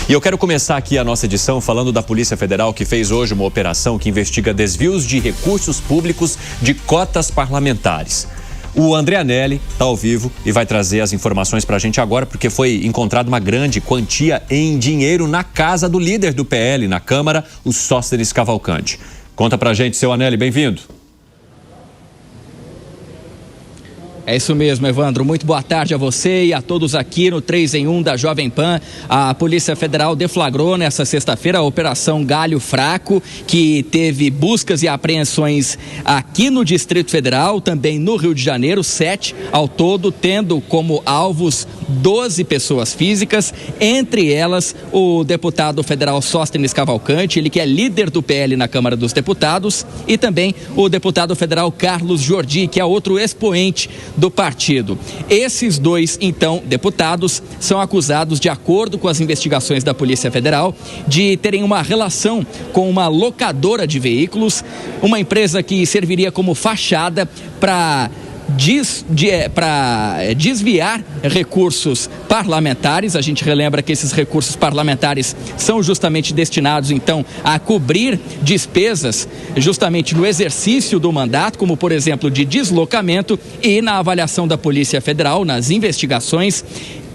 E eu quero começar aqui a nossa edição falando da Polícia Federal, que fez hoje uma operação que investiga desvios de recursos públicos de cotas parlamentares. O André Anelli está ao vivo e vai trazer as informações para a gente agora, porque foi encontrada uma grande quantia em dinheiro na casa do líder do PL na Câmara, o Sóstenes Cavalcante. Conta para a gente, seu Anelli, bem-vindo. É isso mesmo, Evandro. Muito boa tarde a você e a todos aqui no 3 em 1 da Jovem Pan. A Polícia Federal deflagrou nessa sexta-feira a Operação Galho Fraco, que teve buscas e apreensões aqui no Distrito Federal, também no Rio de Janeiro, 7 ao todo, tendo como alvos 12 pessoas físicas, entre elas o deputado federal Sóstenes Cavalcante, ele que é líder do PL na Câmara dos Deputados, e também o deputado federal Carlos Jordi, que é outro expoente do partido. Esses dois, então, deputados, são acusados, de acordo com as investigações da Polícia Federal, de terem uma relação com uma locadora de veículos, uma empresa que serviria como fachada para desviar recursos parlamentares. A gente relembra que esses recursos parlamentares são justamente destinados, então, a cobrir despesas justamente no exercício do mandato, como, por exemplo, de deslocamento, e na avaliação da Polícia Federal, nas investigações,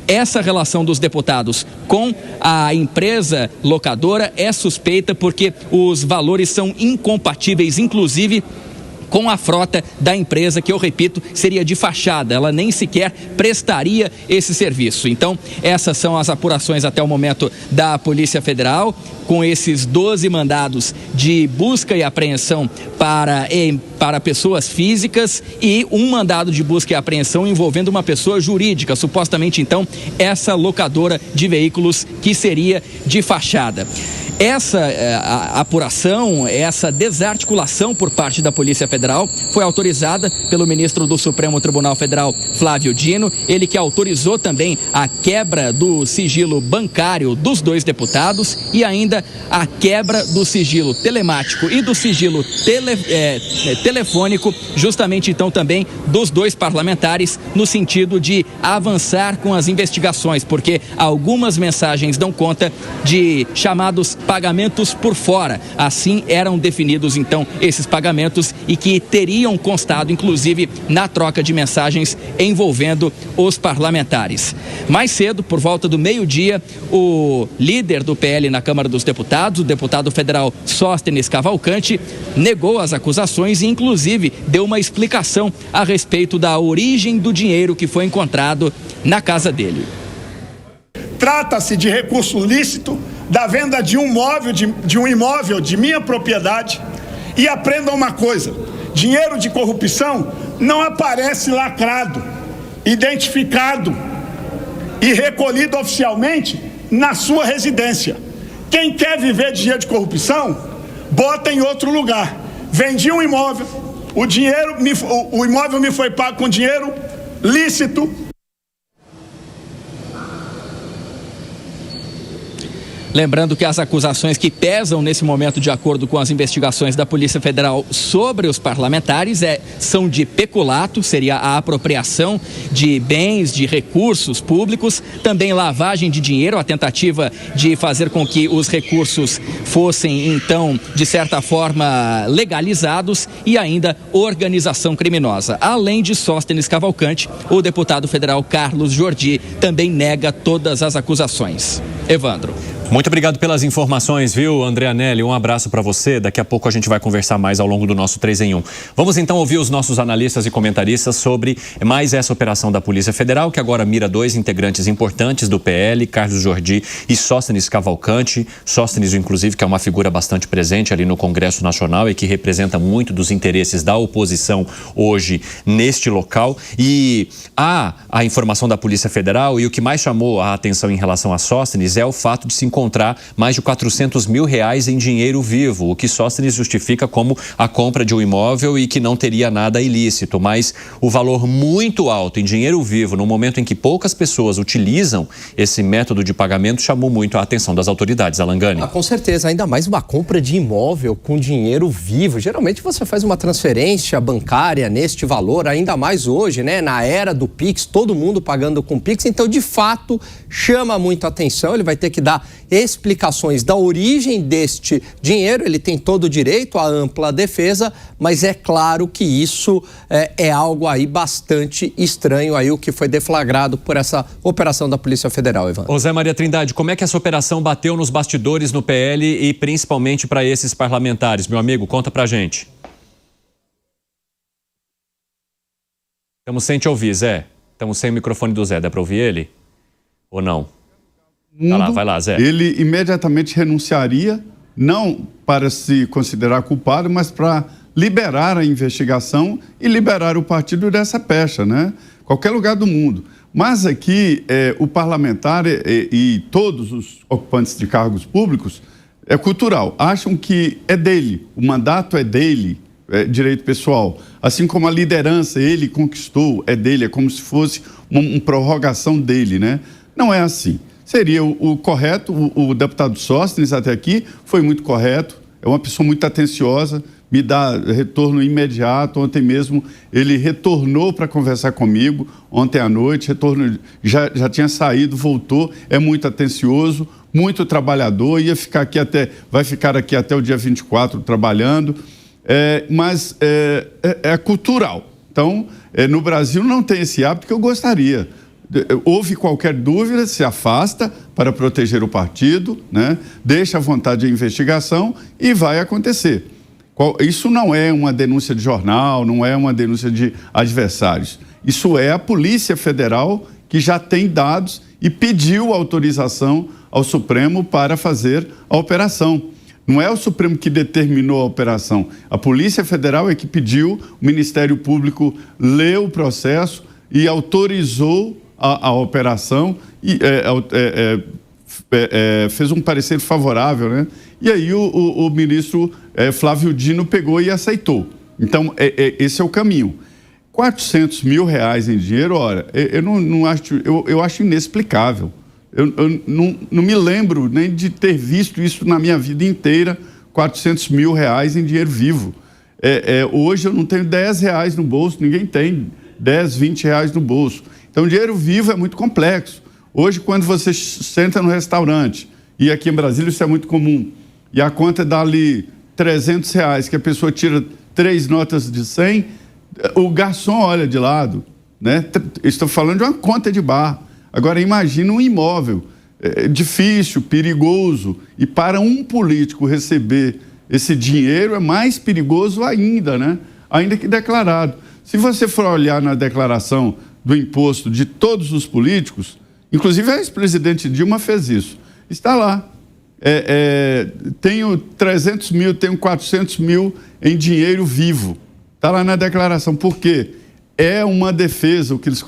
essa relação dos deputados com a empresa locadora é suspeita porque os valores são incompatíveis, inclusive com a frota da empresa, que eu repito, seria de fachada, ela nem sequer prestaria esse serviço. Então, essas são as apurações até o momento da Polícia Federal, com esses 12 mandados de busca e apreensão para pessoas físicas e um mandado de busca e apreensão envolvendo uma pessoa jurídica, supostamente, então, essa locadora de veículos que seria de fachada. Essa apuração, essa desarticulação por parte da Polícia Federal foi autorizada pelo ministro do Supremo Tribunal Federal, Flávio Dino, ele que autorizou também a quebra do sigilo bancário dos dois deputados e ainda a quebra do sigilo telemático e do sigilo telefônico, justamente então também dos dois parlamentares, no sentido de avançar com as investigações, porque algumas mensagens dão conta de chamados pagamentos por fora. Assim eram definidos então esses pagamentos e que teriam constado inclusive na troca de mensagens envolvendo os parlamentares. Mais cedo, por volta do meio-dia, o líder do PL na Câmara dos Deputados, o deputado federal Sóstenes Cavalcante, negou as acusações e inclusive deu uma explicação a respeito da origem do dinheiro que foi encontrado na casa dele. Trata-se de recurso lícito da venda de um imóvel de minha propriedade. E aprendam uma coisa: dinheiro de corrupção não aparece lacrado, identificado e recolhido oficialmente na sua residência. Quem quer viver de dinheiro de corrupção, bota em outro lugar. Vendi um imóvel, o imóvel me foi pago com dinheiro lícito. Lembrando que as acusações que pesam nesse momento, de acordo com as investigações da Polícia Federal sobre os parlamentares, são de peculato, seria a apropriação de bens, de recursos públicos, também lavagem de dinheiro, a tentativa de fazer com que os recursos fossem, então, de certa forma, legalizados, e ainda organização criminosa. Além de Sóstenes Cavalcante, o deputado federal Carlos Jordi também nega todas as acusações. Evandro. Muito obrigado pelas informações, viu, André Anelli? Um abraço para você. Daqui a pouco a gente vai conversar mais ao longo do nosso 3 em 1. Vamos então ouvir os nossos analistas e comentaristas sobre mais essa operação da Polícia Federal, que agora mira dois integrantes importantes do PL, Carlos Jordi e Sóstenes Cavalcante. Sóstenes, inclusive, que é uma figura bastante presente ali no Congresso Nacional e que representa muito dos interesses da oposição hoje neste local. E há a informação da Polícia Federal, e o que mais chamou a atenção em relação a Sóstenes é o fato de se encontrar mais de R$400 mil em dinheiro vivo, o que Sóstenes justifica como a compra de um imóvel e que não teria nada ilícito. Mas o valor muito alto em dinheiro vivo, no momento em que poucas pessoas utilizam esse método de pagamento, chamou muito a atenção das autoridades. Alangani. Com certeza, ainda mais uma compra de imóvel com dinheiro vivo. Geralmente você faz uma transferência bancária neste valor, ainda mais hoje, né? Na era do Pix, todo mundo pagando com Pix. Então, de fato, chama muito a atenção. Ele vai ter que dar explicações da origem deste dinheiro. Ele tem todo o direito à ampla defesa, mas é claro que isso é algo aí bastante estranho, aí o que foi deflagrado por essa operação da Polícia Federal, Evandro. Ô Zé Maria Trindade, como é que essa operação bateu nos bastidores no PL e principalmente para esses parlamentares? Meu amigo, conta pra gente. Estamos sem te ouvir, Zé. Estamos sem o microfone do Zé. Dá para ouvir ele? Ou não? Vai lá, Zé. Ele imediatamente renunciaria, não para se considerar culpado, mas para liberar a investigação e liberar o partido dessa pecha, né? Qualquer lugar do mundo. Mas aqui, o parlamentar e todos os ocupantes de cargos públicos, é cultural. Acham que é dele, o mandato é dele. Direito pessoal, assim como a liderança ele conquistou, é dele, é como se fosse uma prorrogação dele, né? Não é assim. Seria o correto, o deputado Sóstenes até aqui foi muito correto, é uma pessoa muito atenciosa, me dá retorno imediato. Ontem mesmo ele retornou para conversar comigo, ontem à noite, já tinha saído, voltou, é muito atencioso, muito trabalhador, vai ficar aqui até o dia 24 trabalhando. Mas é cultural. Então, no Brasil não tem esse hábito que eu gostaria. Houve qualquer dúvida, se afasta para proteger o partido, né? Deixa à vontade a investigação e vai acontecer. Isso não é uma denúncia de jornal, não é uma denúncia de adversários. Isso é a Polícia Federal que já tem dados e pediu autorização ao Supremo para fazer a operação. Não é o Supremo que determinou a operação. A Polícia Federal é que pediu, o Ministério Público leu o processo e autorizou a operação e fez um parecer favorável, né? E aí o ministro Flávio Dino pegou e aceitou. Então, esse é o caminho. R$400 mil em dinheiro, ora, eu acho inexplicável. Eu não me lembro nem de ter visto isso na minha vida inteira, R$400 mil em dinheiro vivo. Hoje eu não tenho R$10 no bolso, ninguém tem R$10, R$20 no bolso. Então, dinheiro vivo é muito complexo. Hoje, quando você senta no restaurante, e aqui em Brasília isso é muito comum, e a conta dá ali R$300, que a pessoa tira 3 notas de 100, o garçom olha de lado, né? Estou falando de uma conta de bar. Agora, imagina um imóvel difícil, perigoso, e para um político receber esse dinheiro é mais perigoso ainda, né? Ainda que declarado. Se você for olhar na declaração do imposto de todos os políticos, inclusive a ex-presidente Dilma fez isso, está lá. Tenho 300 mil, tenho 400 mil em dinheiro vivo. Está lá na declaração. Por quê? É uma defesa, o que eles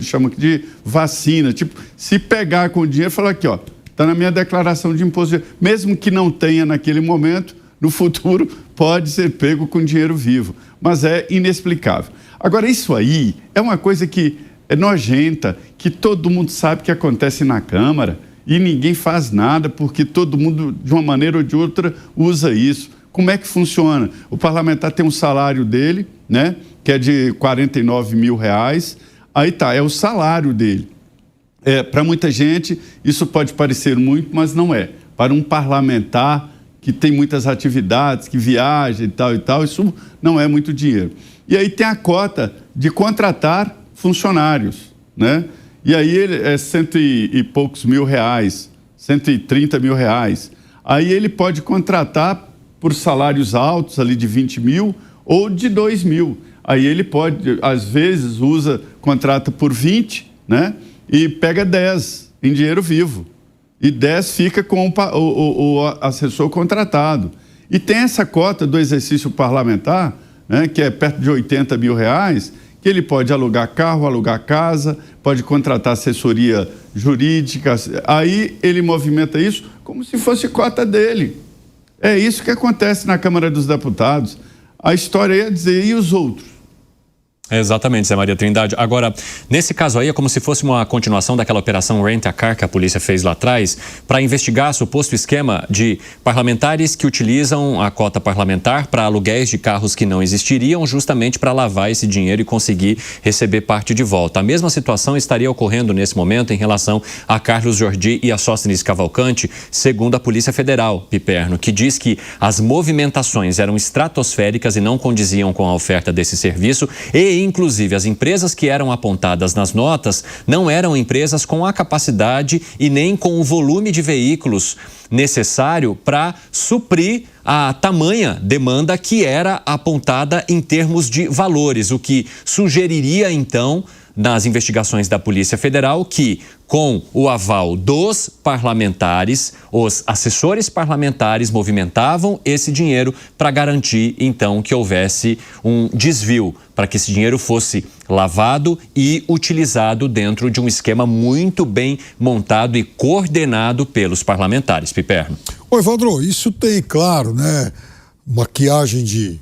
chamam de vacina. Tipo, se pegar com o dinheiro, falar aqui, ó, está na minha declaração de imposto, mesmo que não tenha naquele momento, no futuro pode ser pego com dinheiro vivo. Mas é inexplicável. Agora, isso aí é uma coisa que é nojenta, que todo mundo sabe que acontece na Câmara e ninguém faz nada porque todo mundo, de uma maneira ou de outra, usa isso. Como é que funciona? O parlamentar tem um salário dele, né? Que é de R$49 mil. Aí tá, é o salário dele. Para muita gente, isso pode parecer muito, mas não é. Para um parlamentar que tem muitas atividades, que viaja e tal, isso não é muito dinheiro. E aí tem a cota de contratar funcionários, né? E aí é R$100 e poucos mil, R$130 mil. Aí ele pode contratar por salários altos, ali de 20 mil ou de 2 mil. Aí ele pode, às vezes, contrata por 20, né? E pega 10 em dinheiro vivo. E 10 fica com o assessor contratado. E tem essa cota do exercício parlamentar, né, que é perto de R$80 mil, que ele pode alugar carro, alugar casa, pode contratar assessoria jurídica. Aí ele movimenta isso como se fosse cota dele. É isso que acontece na Câmara dos Deputados. A história ia dizer, e os outros? Exatamente, Zé Maria Trindade. Agora, nesse caso aí, é como se fosse uma continuação daquela operação Rent-a-Car que a polícia fez lá atrás para investigar suposto esquema de parlamentares que utilizam a cota parlamentar para aluguéis de carros que não existiriam, justamente para lavar esse dinheiro e conseguir receber parte de volta. A mesma situação estaria ocorrendo nesse momento em relação a Carlos Jordi e a Sóstenes Cavalcante, segundo a Polícia Federal, Piperno, que diz que as movimentações eram estratosféricas e não condiziam com a oferta desse serviço e, inclusive, as empresas que eram apontadas nas notas não eram empresas com a capacidade e nem com o volume de veículos necessário para suprir a tamanha demanda que era apontada em termos de valores, o que sugeriria, então, nas investigações da Polícia Federal, que com o aval dos parlamentares, os assessores parlamentares movimentavam esse dinheiro para garantir, então, que houvesse um desvio, para que esse dinheiro fosse lavado e utilizado dentro de um esquema muito bem montado e coordenado pelos parlamentares. Piperno. Ô, Evandro, isso tem, claro, né, maquiagem de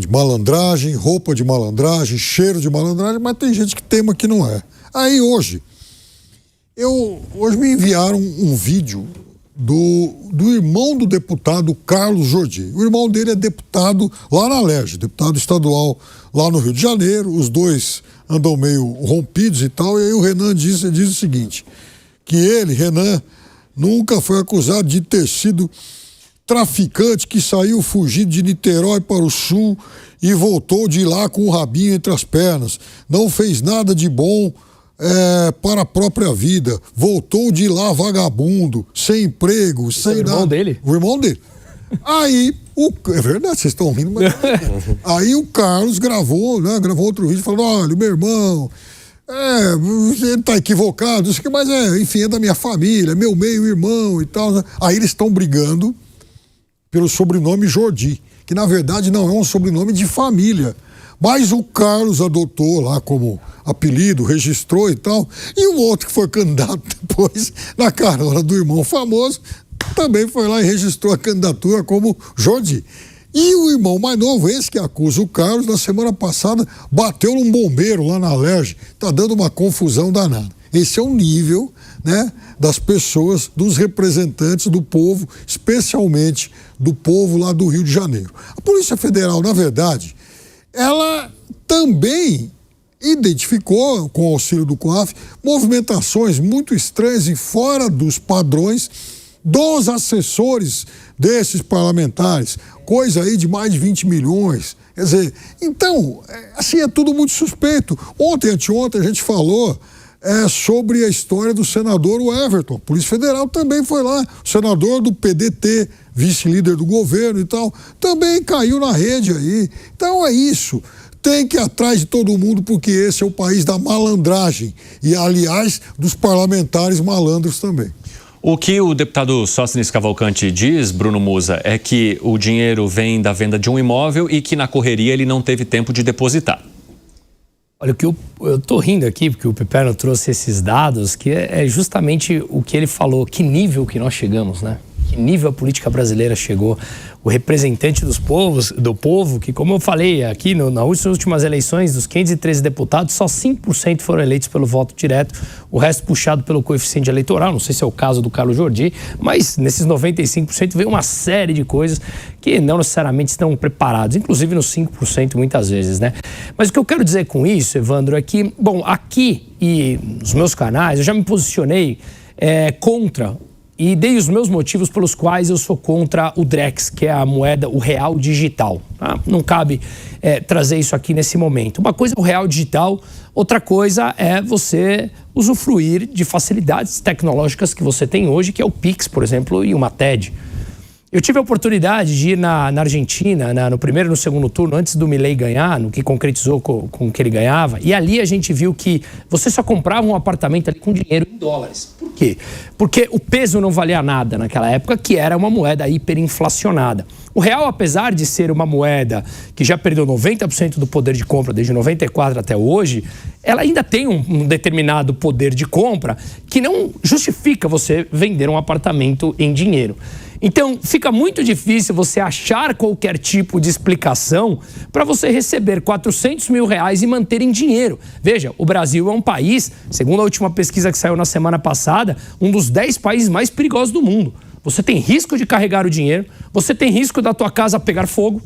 malandragem, roupa de malandragem, cheiro de malandragem, mas tem gente que tema que não é. Aí hoje me enviaram um vídeo do irmão do deputado Carlos Jordi. O irmão dele é deputado lá na Alerj, deputado estadual lá no Rio de Janeiro. Os dois andam meio rompidos e tal. E aí o Renan diz o seguinte, que Renan, nunca foi acusado de ter sido traficante que saiu fugido de Niterói para o sul e voltou de lá com o rabinho entre as pernas. Não fez nada de bom para a própria vida. Voltou de lá vagabundo, sem emprego, sem nada. O irmão dele? O irmão dele. Aí, é verdade, vocês estão rindo, mas... Aí o Carlos gravou outro vídeo falando, olha, meu irmão... ele tá equivocado, isso aqui, mas enfim, é da minha família, meu meio-irmão e tal. Aí eles estão brigando pelo sobrenome Jordi, que na verdade não é um sobrenome de família, mas o Carlos adotou lá como apelido, registrou e tal, e o outro que foi candidato depois, na carona do irmão famoso, também foi lá e registrou a candidatura como Jordi. E o irmão mais novo, esse que acusa o Carlos, na semana passada bateu num bombeiro lá na Alerj. Tá dando uma confusão danada. Esse é o nível, né, das pessoas, dos representantes do povo, especialmente do povo lá do Rio de Janeiro. A Polícia Federal, na verdade, ela também identificou, com o auxílio do COAF, movimentações muito estranhas e fora dos padrões dos assessores desses parlamentares, coisa aí de mais de 20 milhões. Quer dizer, então, assim, é tudo muito suspeito. Anteontem, a gente falou sobre a história do senador Everton. A Polícia Federal também foi lá. O senador do PDT, vice-líder do governo e tal, também caiu na rede aí. Então é isso. Tem que ir atrás de todo mundo, porque esse é o país da malandragem. E, aliás, dos parlamentares malandros também. O que o deputado Sóstenes Cavalcante diz, Bruno Musa, é que o dinheiro vem da venda de um imóvel e que na correria ele não teve tempo de depositar. Olha, o que eu tô rindo aqui, porque o Piperno trouxe esses dados, que é justamente o que ele falou, que nível que nós chegamos, né? Que nível a política brasileira chegou. O representante do povo, que, como eu falei aqui, nas últimas eleições, dos 513 deputados, só 5% foram eleitos pelo voto direto, o resto puxado pelo coeficiente eleitoral. Não sei se é o caso do Carlos Jordi, mas nesses 95% veio uma série de coisas que não necessariamente estão preparados, inclusive nos 5% muitas vezes, né? Mas o que eu quero dizer com isso, Evandro, é que, bom, aqui e nos meus canais, eu já me posicionei contra e dei os meus motivos pelos quais eu sou contra o Drex, que é a moeda, o real digital. Tá? Não cabe trazer isso aqui nesse momento. Uma coisa é o real digital, outra coisa é você usufruir de facilidades tecnológicas que você tem hoje, que é o Pix, por exemplo, e uma TED. Eu tive a oportunidade de ir na Argentina, no primeiro e no segundo turno, antes do Milei ganhar, no que concretizou com o que ele ganhava, e ali a gente viu que você só comprava um apartamento ali com dinheiro em dólares. Por quê? Porque o peso não valia nada naquela época, que era uma moeda hiperinflacionada. O real, apesar de ser uma moeda que já perdeu 90% do poder de compra desde 94 até hoje, ela ainda tem um determinado poder de compra que não justifica você vender um apartamento em dinheiro. Então, fica muito difícil você achar qualquer tipo de explicação para você receber R$400 mil e manter em dinheiro. Veja, o Brasil é um país, segundo a última pesquisa que saiu na semana passada, um dos 10 países mais perigosos do mundo. Você tem risco de carregar o dinheiro, você tem risco da tua casa pegar fogo,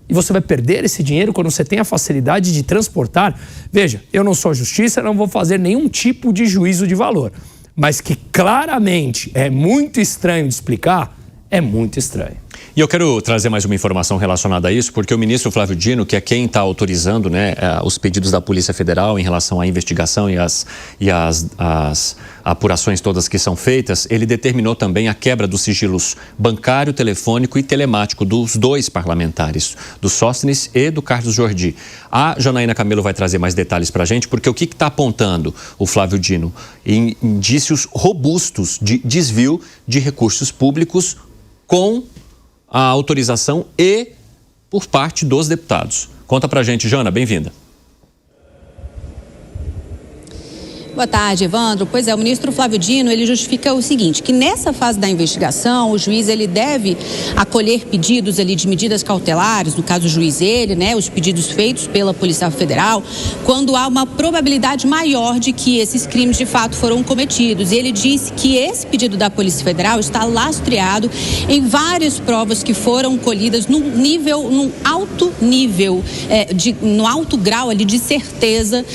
e você vai perder esse dinheiro quando você tem a facilidade de transportar. Veja, eu não sou a justiça, não vou fazer nenhum tipo de juízo de valor, mas que claramente é muito estranho de explicar, é muito estranho. E eu quero trazer mais uma informação relacionada a isso, porque o ministro Flávio Dino, que é quem está autorizando, né, os pedidos da Polícia Federal em relação à investigação e as apurações todas que são feitas, ele determinou também a quebra dos sigilos bancário, telefônico e telemático dos 2 parlamentares, do Sóstenes e do Carlos Jordi. A Janaína Camelo vai trazer mais detalhes para a gente, porque o que está apontando o Flávio Dino? Indícios robustos de desvio de recursos públicos com a autorização e por parte dos deputados. Conta pra gente, Jana, bem-vinda. Boa tarde, Evandro. Pois é, o ministro Flávio Dino, ele justifica o seguinte, que nessa fase da investigação, o juiz, ele deve acolher pedidos ali de medidas cautelares, no caso o juiz, ele, né, os pedidos feitos pela Polícia Federal, quando há uma probabilidade maior de que esses crimes de fato foram cometidos. E ele disse que esse pedido da Polícia Federal está lastreado em várias provas que foram colhidas num alto nível, no alto grau ali de certeza,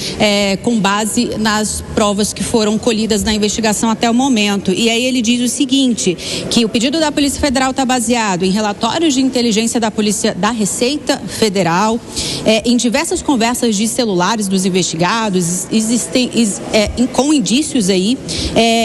com base nas provas que foram colhidas na investigação até o momento. E aí ele diz o seguinte, que o pedido da Polícia Federal está baseado em relatórios de inteligência da Polícia da Receita Federal, em diversas conversas de celulares dos investigados, com indícios aí,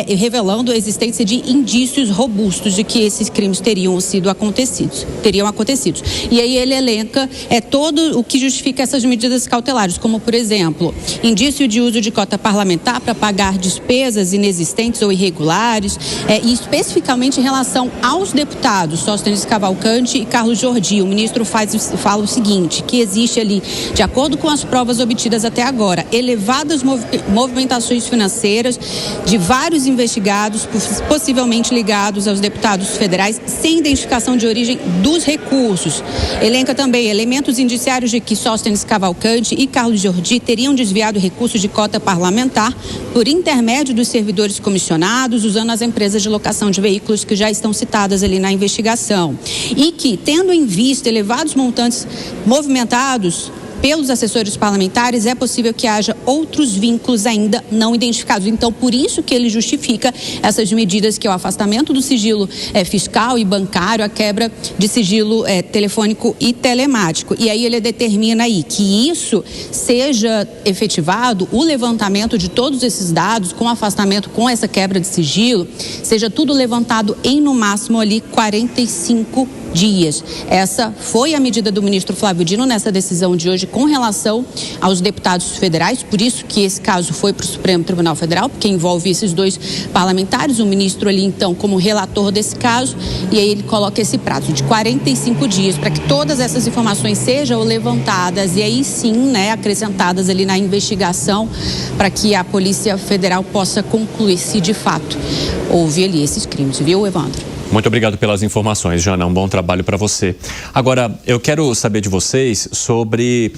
revelando a existência de indícios robustos de que esses crimes teriam acontecido. E aí ele elenca todo o que justifica essas medidas cautelares, como, por exemplo, indício de uso de cota parlamentar para pagar despesas inexistentes ou irregulares, e especificamente em relação aos deputados Sóstenes Cavalcante e Carlos Jordi. O ministro fala o seguinte, que existe ali, de acordo com as provas obtidas até agora, elevadas movimentações financeiras de vários investigados, possivelmente ligados aos deputados federais, sem identificação de origem dos recursos. Elenca também elementos indiciários de que Sóstenes Cavalcante e Carlos Jordi teriam desviado recursos de cota parlamentar por intermédio dos servidores comissionados, usando as empresas de locação de veículos que já estão citadas ali na investigação. E que, tendo em vista elevados montantes movimentados pelos assessores parlamentares, é possível que haja outros vínculos ainda não identificados. Então, por isso que ele justifica essas medidas, que é o afastamento do sigilo fiscal e bancário, a quebra de sigilo telefônico e telemático. E aí ele determina aí que isso seja efetivado, o levantamento de todos esses dados, com afastamento, com essa quebra de sigilo, seja tudo levantado em, no máximo, ali 45 dias. Essa foi a medida do ministro Flávio Dino nessa decisão de hoje com relação aos deputados federais, por isso que esse caso foi para o Supremo Tribunal Federal, porque envolve esses 2 parlamentares, o ministro ali então como relator desse caso, e aí ele coloca esse prazo de 45 dias para que todas essas informações sejam levantadas e aí sim, né, acrescentadas ali na investigação, para que a Polícia Federal possa concluir se de fato houve ali esses crimes, viu, Evandro? Muito obrigado pelas informações, Jana. Um bom trabalho para você. Agora, eu quero saber de vocês sobre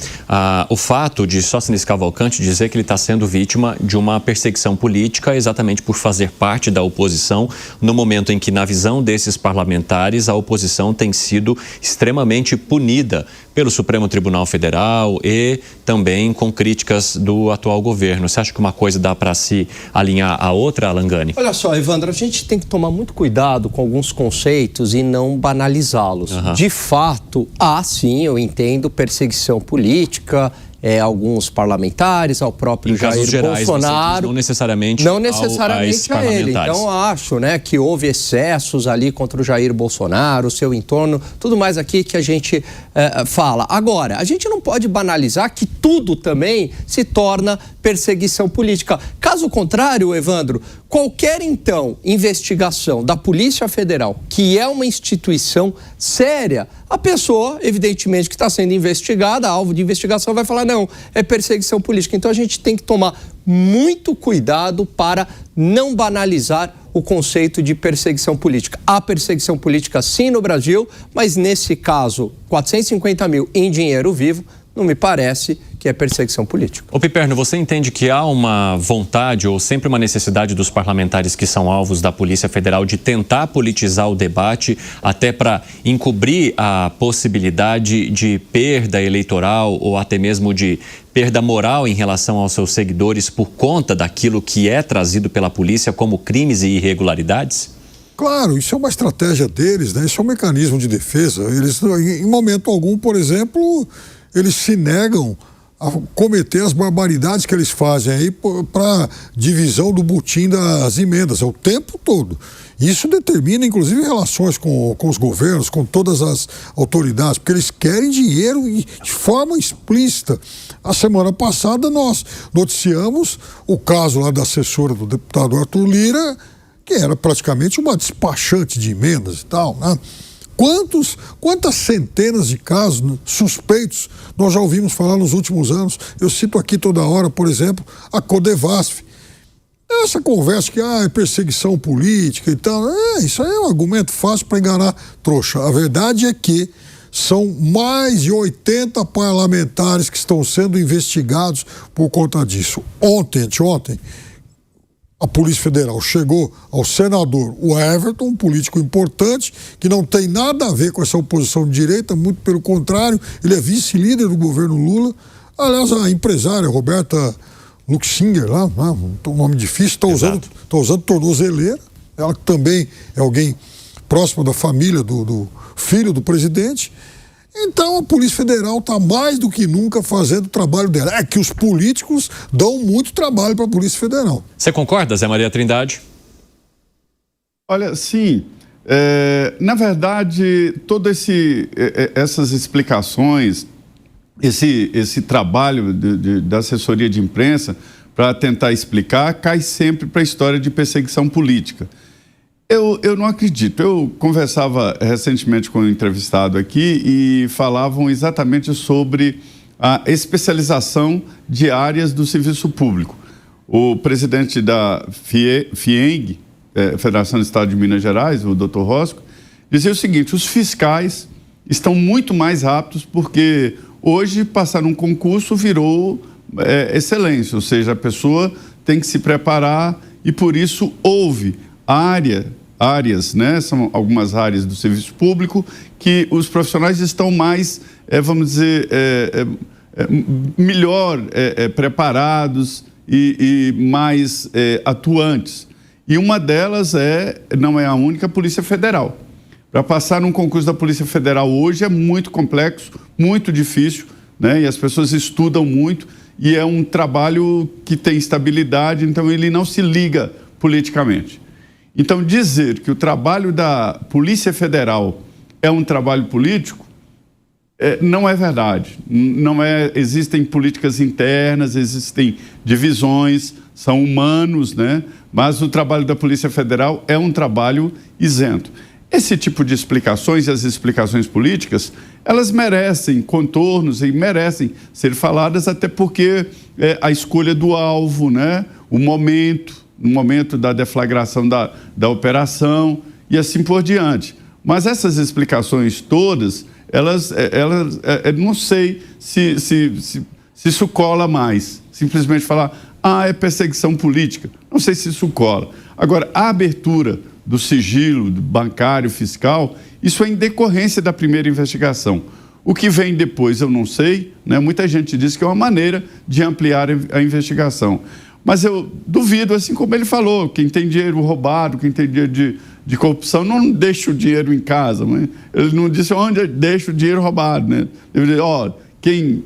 o fato de Sóstenes Cavalcante dizer que ele está sendo vítima de uma perseguição política exatamente por fazer parte da oposição no momento em que, na visão desses parlamentares, a oposição tem sido extremamente punida pelo Supremo Tribunal Federal e também com críticas do atual governo. Você acha que uma coisa dá para se alinhar à outra, Langani? Olha só, Evandro, a gente tem que tomar muito cuidado com alguns conceitos e não banalizá-los. De fato, sim, eu entendo, perseguição política, alguns parlamentares, ao próprio Jair Bolsonaro. Não necessariamente a ele. Então, acho, né, que houve excessos ali contra o Jair Bolsonaro, o seu entorno, tudo mais aqui que a gente fala. Agora, a gente não pode banalizar que tudo também se torna perseguição política. Caso contrário, Evandro, qualquer, então, investigação da Polícia Federal, que é uma instituição séria, a pessoa, evidentemente, que está sendo investigada, alvo de investigação, vai falar, não, é perseguição política. Então, a gente tem que tomar muito cuidado para não banalizar o conceito de perseguição política. Há perseguição política sim no Brasil, mas nesse caso, 450 mil em dinheiro vivo, não me parece que é perseguição política. Ô Piperno, você entende que há uma vontade ou sempre uma necessidade dos parlamentares que são alvos da Polícia Federal de tentar politizar o debate até para encobrir a possibilidade de perda eleitoral ou até mesmo de perda moral em relação aos seus seguidores por conta daquilo que é trazido pela polícia como crimes e irregularidades? Claro, isso é uma estratégia deles, né? Isso é um mecanismo de defesa. Eles, em momento algum, por exemplo, eles se negam a cometer as barbaridades que eles fazem aí para divisão do butim das emendas, é o tempo todo. Isso determina, inclusive, relações com os governos, com todas as autoridades, porque eles querem dinheiro de forma explícita. A semana passada nós noticiamos o caso lá da assessora do deputado Arthur Lira, que era praticamente uma despachante de emendas e tal, né? Quantas centenas de casos suspeitos nós já ouvimos falar nos últimos anos? Eu cito aqui toda hora, por exemplo, a Codevasf. Essa conversa que é perseguição política e tal, isso aí é um argumento fácil para enganar trouxa. A verdade é que são mais de 80 parlamentares que estão sendo investigados por conta disso. Anteontem, a Polícia Federal chegou ao senador o Everton, um político importante, que não tem nada a ver com essa oposição de direita, muito pelo contrário, ele é vice-líder do governo Lula. Aliás, a empresária Roberta Luxinger, lá, um nome difícil, está usando tornozeleira, ela também é alguém próximo da família do filho do presidente. Então a Polícia Federal está mais do que nunca fazendo o trabalho dela. É que os políticos dão muito trabalho para a Polícia Federal. Você concorda, Zé Maria Trindade? Olha, sim. Na verdade, todas essas explicações, esse trabalho da assessoria de imprensa para tentar explicar, cai sempre para a história de perseguição política. Eu não acredito. Eu conversava recentemente com um entrevistado aqui e falavam exatamente sobre a especialização de áreas do serviço público. O presidente da FIENG, Federação do Estado de Minas Gerais, o Dr. Rosco, dizia o seguinte: os fiscais estão muito mais aptos porque hoje passar um concurso virou excelência, ou seja, a pessoa tem que se preparar e por isso houve áreas, né? São algumas áreas do serviço público que os profissionais estão mais, vamos dizer, melhor preparados e mais atuantes. E uma delas não é a única, a Polícia Federal. Para passar num concurso da Polícia Federal hoje é muito complexo, muito difícil, né? E as pessoas estudam muito e é um trabalho que tem estabilidade, então ele não se liga politicamente. Então, dizer que o trabalho da Polícia Federal é um trabalho político não é verdade. Existem políticas internas, existem divisões, são humanos, né? Mas o trabalho da Polícia Federal é um trabalho isento. Esse tipo de explicações e as explicações políticas, elas merecem contornos e merecem ser faladas, até porque a escolha do alvo, né? O momento da deflagração da operação e assim por diante. Mas essas explicações todas, elas não sei se isso cola mais. Simplesmente falar, é perseguição política. Não sei se isso cola. Agora, a abertura do sigilo bancário, fiscal, isso é em decorrência da primeira investigação. O que vem depois eu não sei, né? Muita gente diz que é uma maneira de ampliar a investigação. Mas eu duvido, assim como ele falou, quem tem dinheiro roubado, quem tem dinheiro de corrupção, não deixa o dinheiro em casa. Né? Ele não disse onde deixa o dinheiro roubado. Né? Ele disse, quem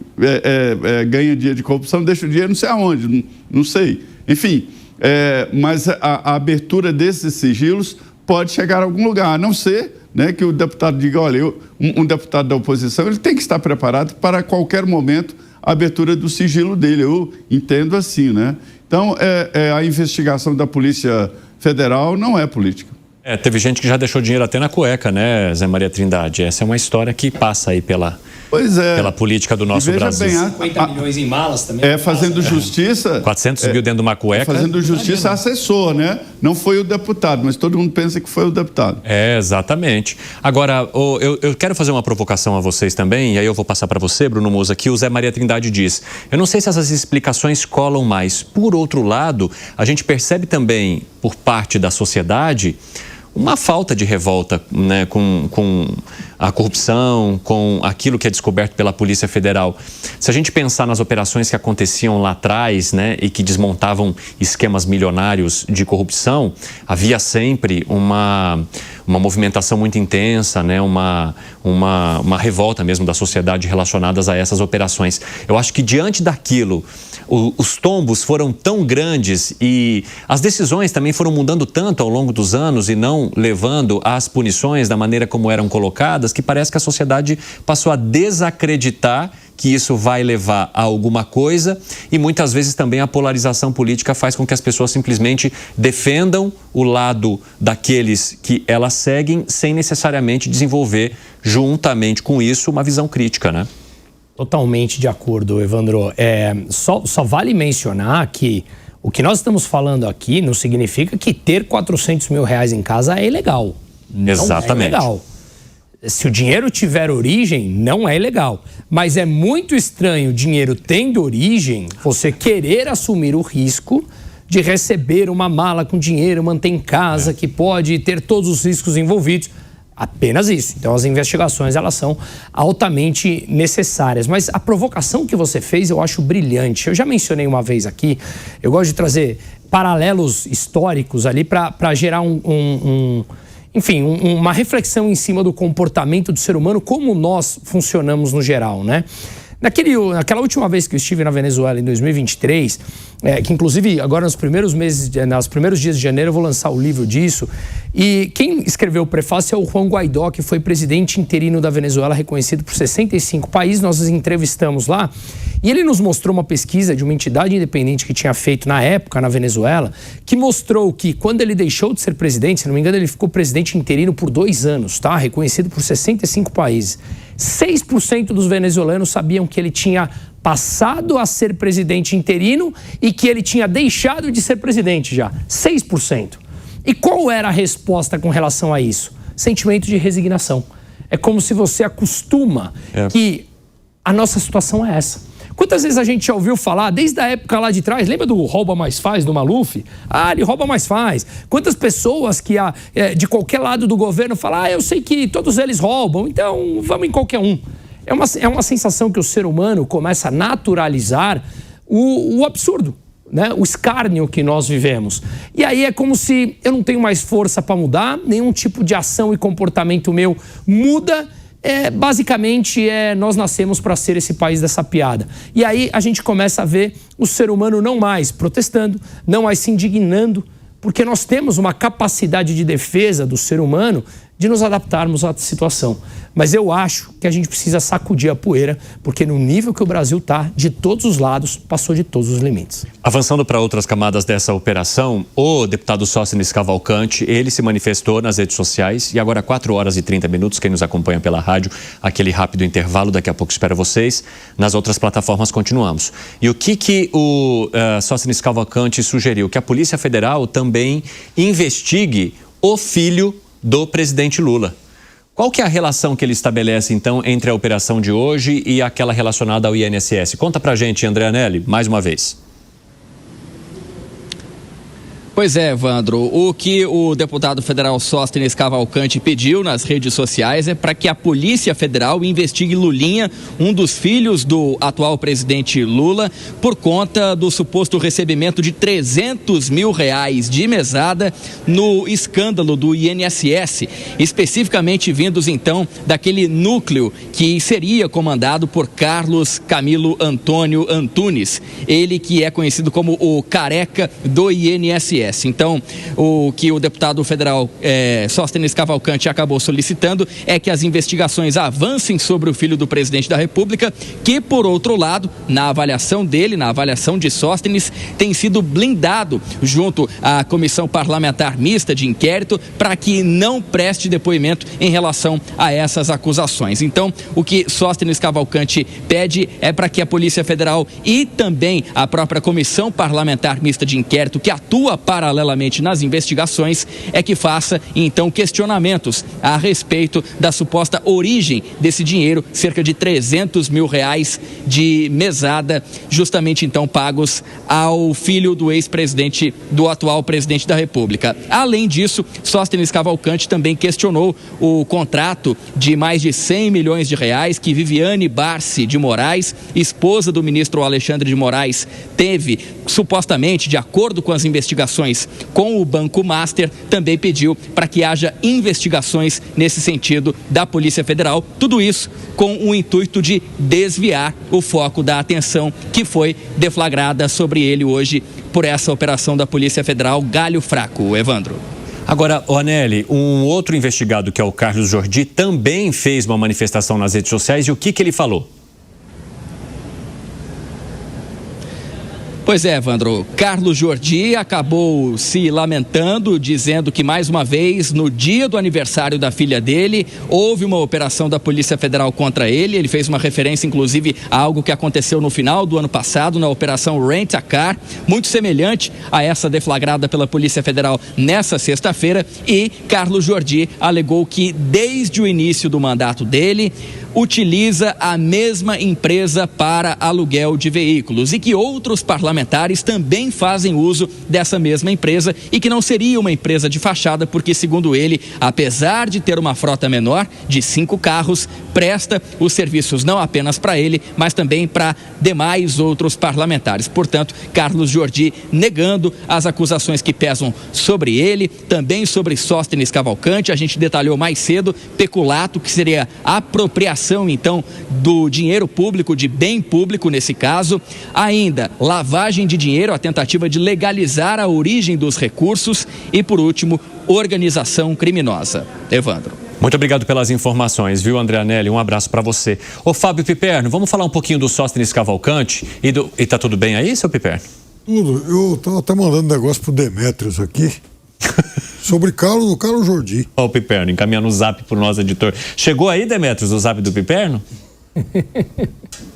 ganha dinheiro de corrupção deixa o dinheiro não sei aonde, não sei. Enfim, mas a abertura desses sigilos pode chegar a algum lugar, a não ser, né, que o deputado diga, olha, um deputado da oposição ele tem que estar preparado para qualquer momento a abertura do sigilo dele. Eu entendo assim, né? Então, a investigação da Polícia Federal não é política. Teve gente que já deixou dinheiro até na cueca, né, Zé Maria Trindade? Essa é uma história que passa aí pela política do nosso Brasil. 50 milhões em malas também. Fazendo justiça... 400 mil dentro de uma cueca. Fazendo justiça assessor, né? Não foi o deputado, mas todo mundo pensa que foi o deputado. Exatamente. Agora, eu quero fazer uma provocação a vocês também, e aí eu vou passar para você, Bruno Musa, que o Zé Maria Trindade diz. Eu não sei se essas explicações colam mais. Por outro lado, a gente percebe também, por parte da sociedade, uma falta de revolta, né, com a corrupção, com aquilo que é descoberto pela Polícia Federal. Se a gente pensar nas operações que aconteciam lá atrás, né, e que desmontavam esquemas milionários de corrupção, havia sempre uma movimentação muito intensa, né, uma revolta mesmo da sociedade relacionadas a essas operações. Eu acho que diante daquilo, os tombos foram tão grandes e as decisões também foram mudando tanto ao longo dos anos e não levando às punições da maneira como eram colocadas, que parece que a sociedade passou a desacreditar que isso vai levar a alguma coisa e muitas vezes também a polarização política faz com que as pessoas simplesmente defendam o lado daqueles que elas seguem sem necessariamente desenvolver juntamente com isso uma visão crítica, né? Totalmente de acordo, Evandro. Só vale mencionar que o que nós estamos falando aqui não significa que ter 400 mil reais em casa é ilegal. Exatamente. Não é ilegal. Se o dinheiro tiver origem, não é ilegal. Mas é muito estranho, dinheiro tendo origem, você querer assumir o risco de receber uma mala com dinheiro, manter em casa, que pode ter todos os riscos envolvidos. Apenas isso. Então, as investigações, elas são altamente necessárias. Mas a provocação que você fez, eu acho brilhante. Eu já mencionei uma vez aqui, eu gosto de trazer paralelos históricos ali para gerar uma reflexão em cima do comportamento do ser humano, como nós funcionamos no geral, né? Naquela última vez que eu estive na Venezuela, em 2023, que inclusive agora nos primeiros dias de janeiro eu vou lançar o livro disso, e quem escreveu o prefácio é o Juan Guaidó, que foi presidente interino da Venezuela, reconhecido por 65 países, nós os entrevistamos lá, e ele nos mostrou uma pesquisa de uma entidade independente que tinha feito na época na Venezuela, que mostrou que quando ele deixou de ser presidente, se não me engano ele ficou presidente interino por 2 anos, tá? Reconhecido por 65 países. 6% dos venezuelanos sabiam que ele tinha passado a ser presidente interino e que ele tinha deixado de ser presidente já. 6%. E qual era a resposta com relação a isso? Sentimento de resignação. É como se você acostuma que a nossa situação é essa. Quantas vezes a gente já ouviu falar, desde a época lá de trás, lembra do rouba mais faz, do Maluf? Ele rouba mais faz. Quantas pessoas que de qualquer lado do governo falam, eu sei que todos eles roubam, então vamos em qualquer um. É uma sensação que o ser humano começa a naturalizar o absurdo, né? O escárnio que nós vivemos. E aí é como se eu não tenho mais força para mudar, nenhum tipo de ação e comportamento meu muda. Basicamente, nós nascemos para ser esse país dessa piada. E aí a gente começa a ver o ser humano não mais protestando, não mais se indignando, porque nós temos uma capacidade de defesa do ser humano de nos adaptarmos à situação. Mas eu acho que a gente precisa sacudir a poeira, porque no nível que o Brasil está, de todos os lados, passou de todos os limites. Avançando para outras camadas dessa operação, o deputado Sóstenes Cavalcante, ele se manifestou nas redes sociais e agora 4 horas e 30 minutos, quem nos acompanha pela rádio, aquele rápido intervalo, daqui a pouco espero vocês. Nas outras plataformas continuamos. E o que o Sóstenes Cavalcante sugeriu? Que a Polícia Federal também investigue o filho do presidente Lula. Qual que é a relação que ele estabelece, então, entre a operação de hoje e aquela relacionada ao INSS? Conta pra gente, André Anelli, mais uma vez. Pois é, Evandro, o que o deputado federal Sóstenes Cavalcante pediu nas redes sociais é para que a Polícia Federal investigue Lulinha, um dos filhos do atual presidente Lula, por conta do suposto recebimento de 300 mil reais de mesada no escândalo do INSS, especificamente vindos então daquele núcleo que seria comandado por Carlos Camilo Antônio Antunes, ele que é conhecido como o careca do INSS. INSS. Então, o que o deputado federal Sóstenes Cavalcante acabou solicitando é que as investigações avancem sobre o filho do presidente da República, que, por outro lado, na avaliação dele, na avaliação de Sóstenes, tem sido blindado junto à Comissão Parlamentar Mista de Inquérito para que não preste depoimento em relação a essas acusações. Então, o que Sóstenes Cavalcante pede é para que a Polícia Federal e também a própria Comissão Parlamentar Mista de Inquérito, que atua paralelamente nas investigações, é que faça, então, questionamentos a respeito da suposta origem desse dinheiro, cerca de R$300 mil de mesada, justamente, então, pagos ao filho do ex-presidente, do atual presidente da República. Além disso, Sóstenes Cavalcante também questionou o contrato de mais de R$100 milhões que Viviane Barsi de Moraes, esposa do ministro Alexandre de Moraes, teve, supostamente, de acordo com as investigações com o Banco Master, também pediu para que haja investigações nesse sentido da Polícia Federal. Tudo isso com o intuito de desviar o foco da atenção que foi deflagrada sobre ele hoje por essa operação da Polícia Federal Galho Fraco. Evandro. Agora, Anelli, um outro investigado, que é o Carlos Jordi, também fez uma manifestação nas redes sociais. E o que ele falou? Pois é, Evandro, Carlos Jordi acabou se lamentando, dizendo que, mais uma vez, no dia do aniversário da filha dele, houve uma operação da Polícia Federal contra ele. Ele fez uma referência, inclusive, a algo que aconteceu no final do ano passado, na Operação Rent a Car, muito semelhante a essa deflagrada pela Polícia Federal nessa sexta-feira. E Carlos Jordi alegou que, desde o início do mandato dele, utiliza a mesma empresa para aluguel de veículos e que outros parlamentares também fazem uso dessa mesma empresa e que não seria uma empresa de fachada porque, segundo ele, apesar de ter uma frota menor de 5 carros, presta os serviços não apenas para ele, mas também para demais outros parlamentares. Portanto, Carlos Jordi negando as acusações que pesam sobre ele, também sobre Sóstenes Cavalcante. A gente detalhou mais cedo, peculato, que seria apropriação, então, do dinheiro público, de bem público nesse caso. Ainda, lavagem de dinheiro, a tentativa de legalizar a origem dos recursos e, por último, organização criminosa. Evandro. Muito obrigado pelas informações, viu, André Anelli? Um abraço para você. Ô, Fábio Piperno, vamos falar um pouquinho do Sóstenes Cavalcante e tá tudo bem aí, seu Piperno? Tudo. Eu tava até mandando negócio pro Demétrios aqui. Sobre o Carlos Jordi. Ó, o Piperno, encaminhando o zap pro nosso editor. Chegou aí, Demétrios, o zap do Piperno?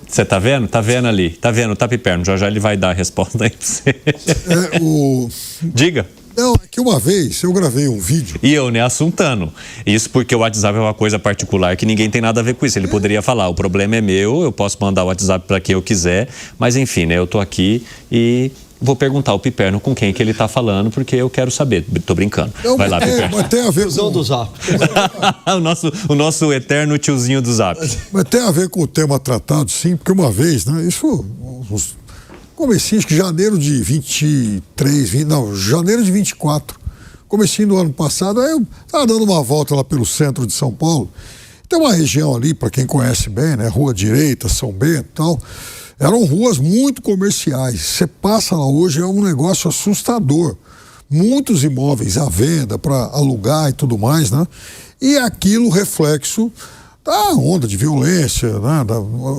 Você tá vendo? Tá vendo ali. Tá vendo, tá, Piperno? Já ele vai dar a resposta aí pra você. Diga. Não, é que uma vez eu gravei um vídeo. E eu, né, assuntando. Isso porque o WhatsApp é uma coisa particular que ninguém tem nada a ver com isso. Ele poderia falar, o problema é meu, eu posso mandar o WhatsApp para quem eu quiser. Mas enfim, né, eu tô aqui e vou perguntar ao Piperno com quem que ele tá falando, porque eu quero saber. Tô brincando. Não, vai lá, Piperno. Mas tem a ver com do Zap. o nosso eterno tiozinho do Zap. Mas tem a ver com o tema tratado, sim, porque uma vez, né, isso, comecinho, acho que janeiro de 23, janeiro de 24, comecinho do ano passado, aí eu estava dando uma volta lá pelo centro de São Paulo. Tem uma região ali, para quem conhece bem, né, Rua Direita, São Bento e tal, eram ruas muito comerciais. Você passa lá hoje, é um negócio assustador. Muitos imóveis à venda para alugar e tudo mais, né? E aquilo reflexo da onda de violência, né?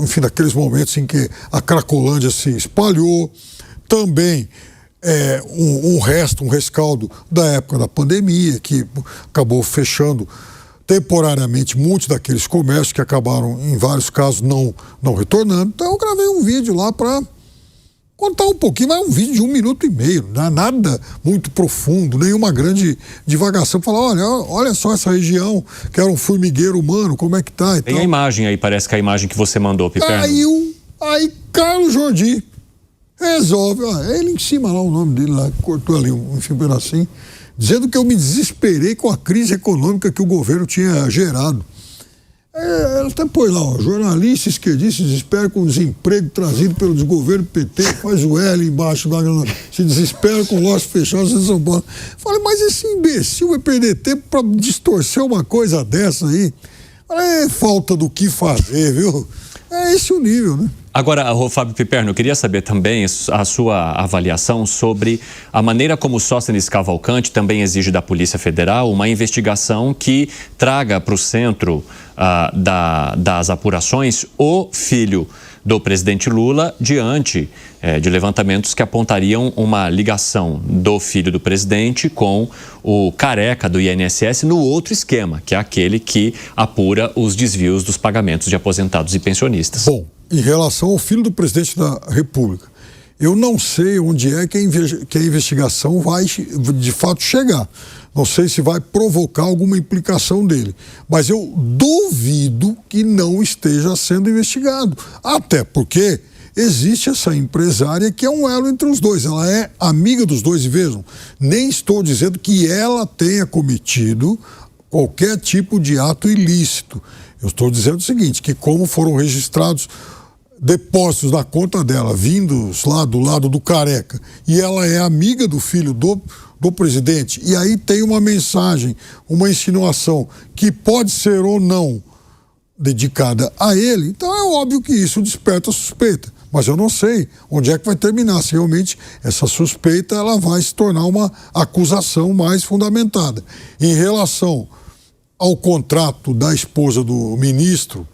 Enfim, daqueles momentos em que a Cracolândia se espalhou. Também um rescaldo da época da pandemia, que acabou fechando temporariamente muitos daqueles comércios que acabaram, em vários casos, não retornando. Então eu gravei um vídeo lá para contar um pouquinho, mas é um vídeo de 1 minuto e meio, não é nada muito profundo, nenhuma grande divagação. Falar, olha só essa região, que era um formigueiro humano, como é que tá e Tem tal. a imagem aí, parece que a imagem que você mandou, Piperno. Aí Carlos Jordi resolve, ele em cima lá, o nome dele lá, cortou ali um pedacinho, dizendo que eu me desesperei com a crise econômica que o governo tinha gerado. Ela até pôs lá, jornalista esquerdista se desespera com o desemprego trazido pelo desgoverno PT, faz o L embaixo, se desespera com lojas fechadas em São Paulo. Falei, mas esse imbecil vai perder tempo para distorcer uma coisa dessa aí? Falei, falta do que fazer, viu? É esse o nível, né? Agora, Fábio Piperno, eu queria saber também a sua avaliação sobre a maneira como o Sóstenes Cavalcante também exige da Polícia Federal uma investigação que traga para o centro das apurações o filho do presidente Lula diante de levantamentos que apontariam uma ligação do filho do presidente com o careca do INSS no outro esquema, que é aquele que apura os desvios dos pagamentos de aposentados e pensionistas. Bom, em relação ao filho do presidente da República, eu não sei onde é que a investigação vai de fato chegar. Não sei se vai provocar alguma implicação dele. Mas eu duvido que não esteja sendo investigado. Até porque existe essa empresária que é um elo entre os dois. Ela é amiga dos dois. E vejam, nem estou dizendo que ela tenha cometido qualquer tipo de ato ilícito. Eu estou dizendo o seguinte, que como foram registrados depósitos na conta dela, vindos lá do lado do careca, e ela é amiga do filho do presidente, e aí tem uma mensagem, uma insinuação que pode ser ou não dedicada a ele, então é óbvio que isso desperta suspeita. Mas eu não sei onde é que vai terminar, se realmente essa suspeita ela vai se tornar uma acusação mais fundamentada. Em relação ao contrato da esposa do ministro,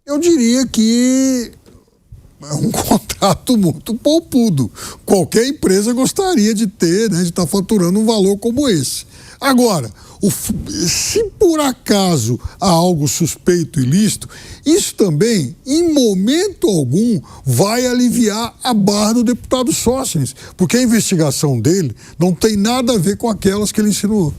eu diria que é um contrato muito poupudo. Qualquer empresa gostaria de ter, né, de estar faturando um valor como esse. Agora, se por acaso há algo suspeito e ilícito, isso também, em momento algum, vai aliviar a barra do deputado Sóstenes, porque a investigação dele não tem nada a ver com aquelas que ele insinuou.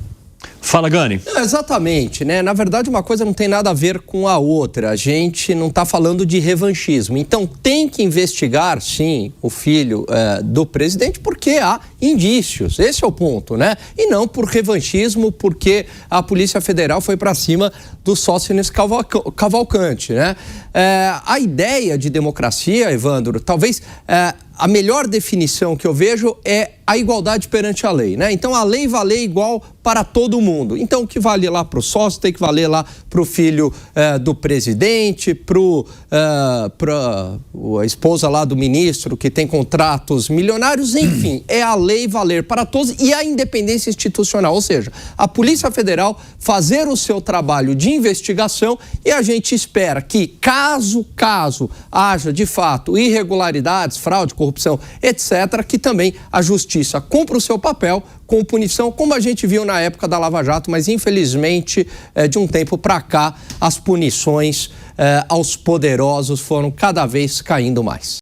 Fala, Gani. Exatamente, né? Na verdade, uma coisa não tem nada a ver com a outra. A gente não está falando de revanchismo. Então, tem que investigar, sim, o filho do presidente, porque há indícios. Esse é o ponto, né? E não por revanchismo, porque a Polícia Federal foi para cima do Sóstenes Cavalcante, né? A ideia de democracia, Evandro, talvez a melhor definição que eu vejo é a igualdade perante a lei, né? Então, a lei valer igual para todo mundo. Então, o que vale lá para o sócio tem que valer lá para o filho do presidente, para a esposa lá do ministro que tem contratos milionários, enfim, é a lei valer para todos e a independência institucional, ou seja, a Polícia Federal fazer o seu trabalho de investigação e a gente espera que, caso haja de fato irregularidades, fraude, corrupção, etc., que também a justiça cumpra o seu papel com punição, como a gente viu na época da Lava Jato, mas infelizmente, de um tempo para cá, as punições aos poderosos foram cada vez caindo mais.